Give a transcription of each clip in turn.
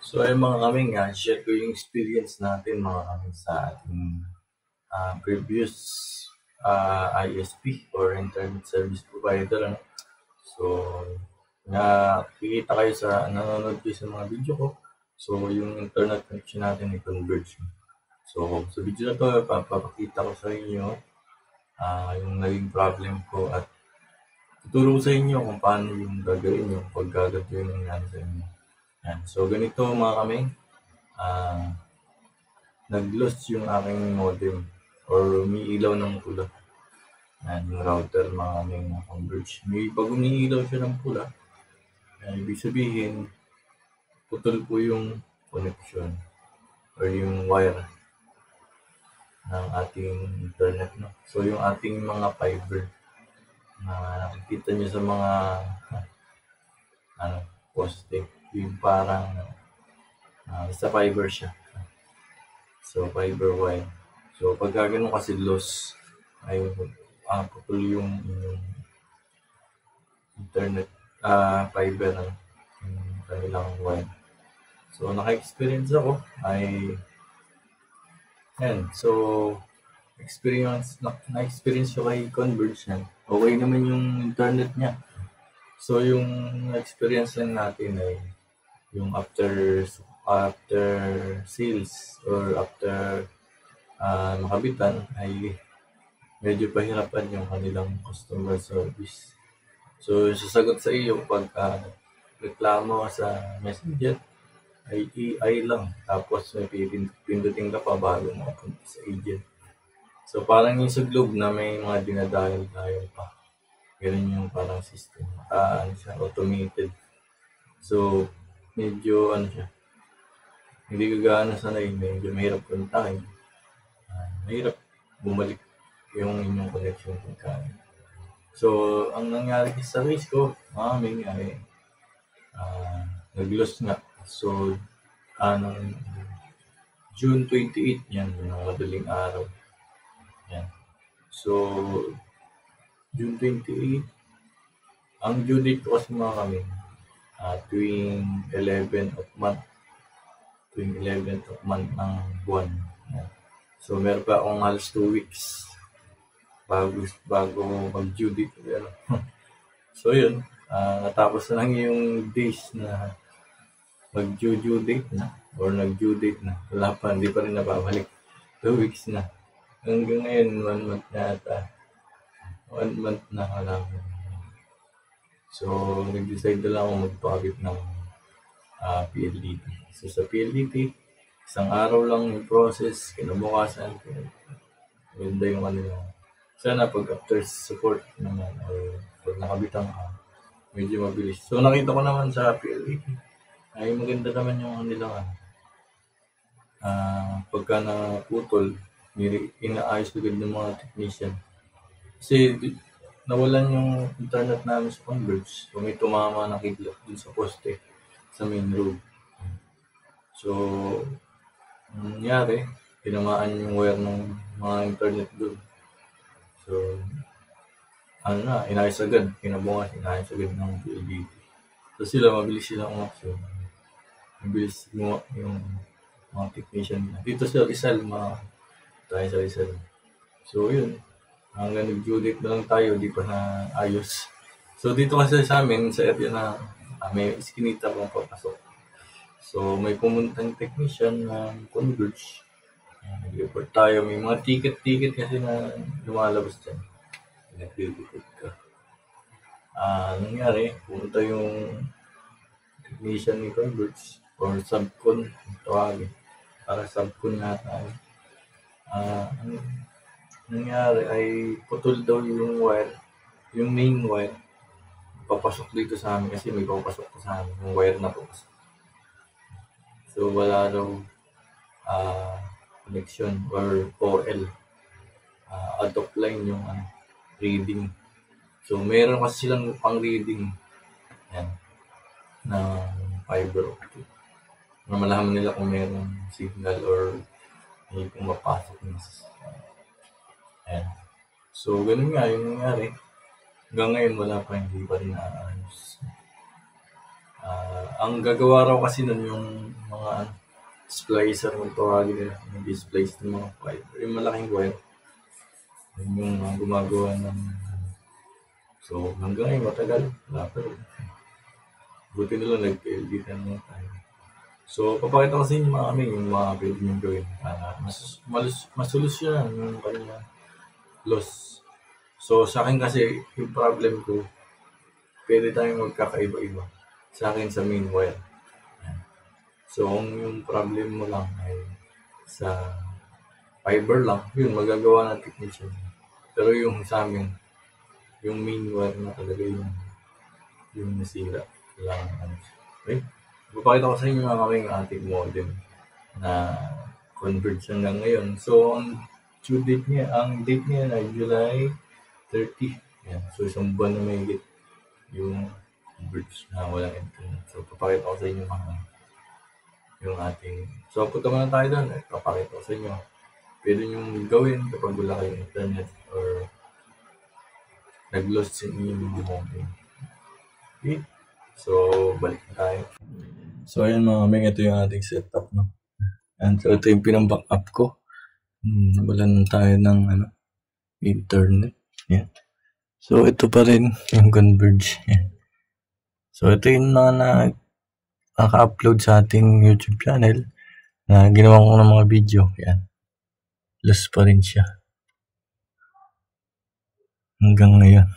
So ayun mga kaming, share ko yung experience natin mga kaming sa ating previous ISP or Internet Service Provider. Ano? So, nakikita kayo nanonood kayo sa mga video ko. So, yung internet connection natin ay converge. So, sa video na to, papakita ko sa inyo yung naging problem ko at tuturo ko sa inyo kung paano yung gagawin nyo pag gaganto yung nangyari sa inyo. Yan. So, ganito mga kaming, nag-lost yung aking modem or umiilaw ng pula. Yan, yung router mga kaming converge. Pag umiilaw siya ng pula, ibig sabihin, putol po yung connection or yung wire ng ating internet. No? So, yung ating mga fiber na nakikita nyo sa mga poste, yung parang sa fiber siya. So, fiber wire. So, pag ganun kasi loss, ay putol yung internet fiber ng kanilang wire. So, naka-experience ako ay yan. So, na-experience ko kay Converge yan. Okay naman yung internet niya. So, yung experience lang natin ay yung after sales or after makabitan ay medyo pahirapan yung kanilang customer service. So, sasagot sa iyo pag reklamo sa messenger ay AI lang. Tapos may pindutin ka pa bago makapunta sa agent. So, parang yung sa Globe na may mga dinadial pa. Ganun yung parang system. Siya, automated. So, medyo siya. Hindi ka gaano sanay. Medyo mahirap kontakin. Mahirap bumalik yung inyong connection pagkain. So, ang nangyari sa case ko, nag-loss nga. So, June 28 yan, ng madaling araw. Yan. So, June 28, ang due date ko kasi mga kami, tuwing 11th of month. Tuwing 11th of month ng buwan. Yan. So, meron pa akong halos 2 weeks bago mag-due date. So, yun. Natapos na lang yung days na mag-due date na or nag-due date na. Wala pa, hindi pa rin nababalik. 2 weeks na. Hanggang ngayon, 1 month na ata. 1 month na wala pa. So, nag-decide na lang ako magpakabit ng PLDT. So, sa PLDT, isang araw lang yung process, kinabukasan. Maganda yung sana pag after support naman or pag nakabitang medyo mabilis. So, nakita ko naman sa PLDT ay maganda naman yung kanilang pagka naputol, inaayos agad ng mga technician. Kasi nawalan yung internet namin sa Converge. So, may tumama na kidlat dun sa poste sa main road. So, nangyari, tinamaan yung wire ng mga internet doon. So, inayos agad. Kinabukas, inayos agad ng PLDT. So, mabilis sila umakso. Mabilis yung mga technician. Dito sa Rizal, tayo sa Rizal. So, yun. Hanggang nag-due date na lang tayo, di pa na ayos. So, dito kasi sa amin, sa area na may iskinita pang papasok. So, may pumuntang technician na Converge. Nag-report tayo. May mga ticket kasi na lumalabas dyan. Nag-report ka. Nangyari, pumunta yung technician ni Converge or subcon, tawagin. Para subcon nga tayo. Nangyari ay putol daw yung wire, yung main wire. Papasok dito sa amin kasi may papasok sa amin, yung wire na papasok. So, wala daw connection or OL. Out of line yung reading. So, meron kasi silang pang reading. Yan. Na fiber optic. Na malaman nila kung meron signal or may pumapasok na Ayan. So, ganun nga yung nangyari. Hanggang ngayon, wala pa, hindi pa rin naayos. Ang gagawa raw kasi nun yung mga splicer kung tawagin nila, yung splice ng mga wire, yung malaking wire, yun yung gumagawa ng so hanggang ngayon matagal, wala pa rin. Buti na lang nag-editan na tayo. So, papakita ko sa inyo mga kami yung mga pwede nyo gawin para masolusyonan yung kanya loss. So, sa akin kasi, yung problem ko, pwede tayong magkakaiba-iba. Sa akin, sa main wire. So, kung yung problem mo lang ay sa fiber lang, yun, magagawa ng technician. Pero yung sa amin, yung main wire na talaga yung nasira. Kailangan, okay? Papakita ko sa inyo mga kaming ating modem na converge hanggang ngayon. So, ang date niya ay July 30. Yan. So, isang buwan na may higit yung converge na walang internet. So, papakita ko sa inyo yung ating... So, punta muna tayo doon. Papakita ko sa inyo. Pwede nyo gawin kapag wala kayong internet or nag-lost yung inyong modem. Okay? So, balik na tayo. So, ayan mga kaming, ito yung ating setup, no? And so, ito yung pinang-backup ko. Nabalan tayo ng internet. Yan. So, ito pa rin yung Converge. Yan. So, ito yung mga naka-upload sa ating YouTube channel na ginawa ko ng mga video. Yan. Lost pa rin siya. Hanggang ngayon.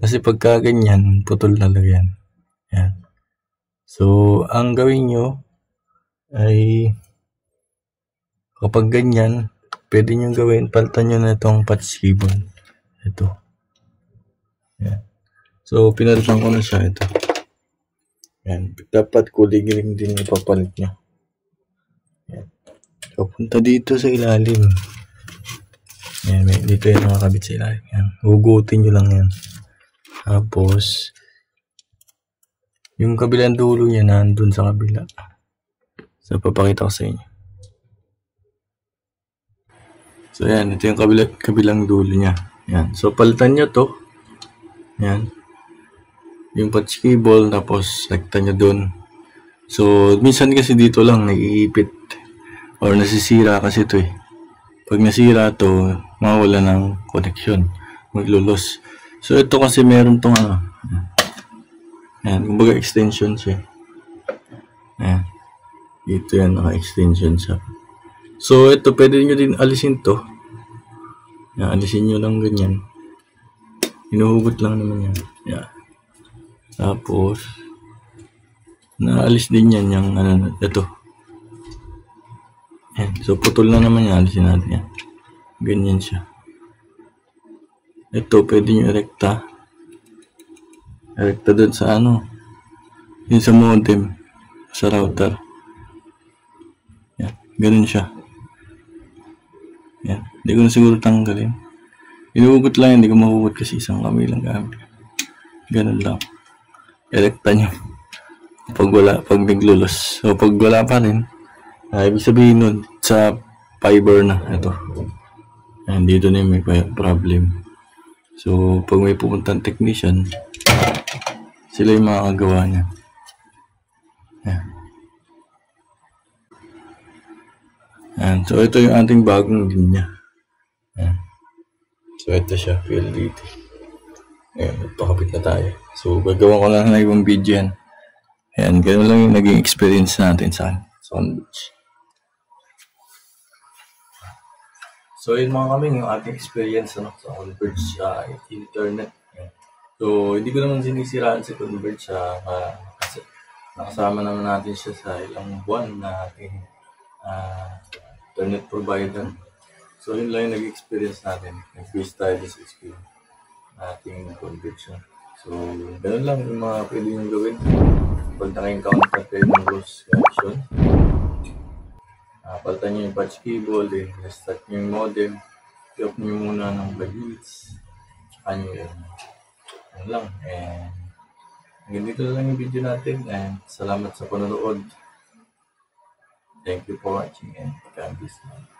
Kasi pagka ganyan, putol talaga yan. Yan. So, ang gawin nyo ay kapag ganyan, pwede nyo gawin, palitan nyo na itong patch cable. Ito. Yan. So, pinalitan ko na siya. Ito. Yan. Dapat kulay green din ipapalit nyo. Yan. So, punta dito sa ilalim. Yan. Dito yung nakakabit sa ilalim. Yan. Hugutin nyo lang yan. Tapos, yung kabilang dulo niya nandun sa kabila. So, papakita ko sa inyo. So, yan. Ito yung kabilang dulo niya. Yan. So, palitan nyo to. Yan. Yung patch cable, tapos rekta nyo dun. So, minsan kasi dito lang naiipit or nasisira kasi to eh. Pag nasira to, mawala ng connection. Maglulos. So, ito kasi meron tong yan, kumbaga extension siya. Ayan. Dito yan, naka-extension siya. So, ito, pwede nyo din alisin to. Yan, alisin nyo lang ganyan. Hinuhugot lang naman yan. Yan. Tapos, naalis din yan yung, ito. Yan. So, putol na naman yan. Alisin natin yan. Ganyan siya. Ito, pwede nyo erekta. Erekta doon sa yun sa modem, sa router. Yan, ganun siya. Yan, hindi ko na siguro tanggalin. Inuugot lang yan, hindi ko mahugot kasi isang kamay lang gamit. Ganun lang. Erekta nyo. Pag naglulos. So, pag wala pa rin, ibig sabihin nun, sa fiber na, ito. Yan, dito na yung may problem. So, pag may pupuntang technician, sila yung makakagawa niya. Yan. Yan. So, ito yung ating bagong linya. Yan. So, ito siya, PLDT. Ayan, magpakapit na tayo. So, gagawa ko lang na ibang video yan. Ayan, gano'n lang yung naging experience natin sa Converge. So, yun mga kami, yung ating experience sa Converge sa internet. Ayan. So, hindi ko naman sinisiraan si Converge kasi nakasama naman natin siya sa ilang buwan na ating internet provider. So, yun lang yung nag-experience natin. Nag-face tayo sa experience na ating Converge. So, ganun lang yung mga pwede nyo gawin. Pag naka-encounter kayo ng loss connection, palitan nyo yung patch cable, then restart nyo yung modem, i-off nyo muna ng 5 minutes, tsaka nyo yun. Yan lang. And hanggang dito lang yung video natin. And salamat sa panonood. Thank you for watching and God bless you.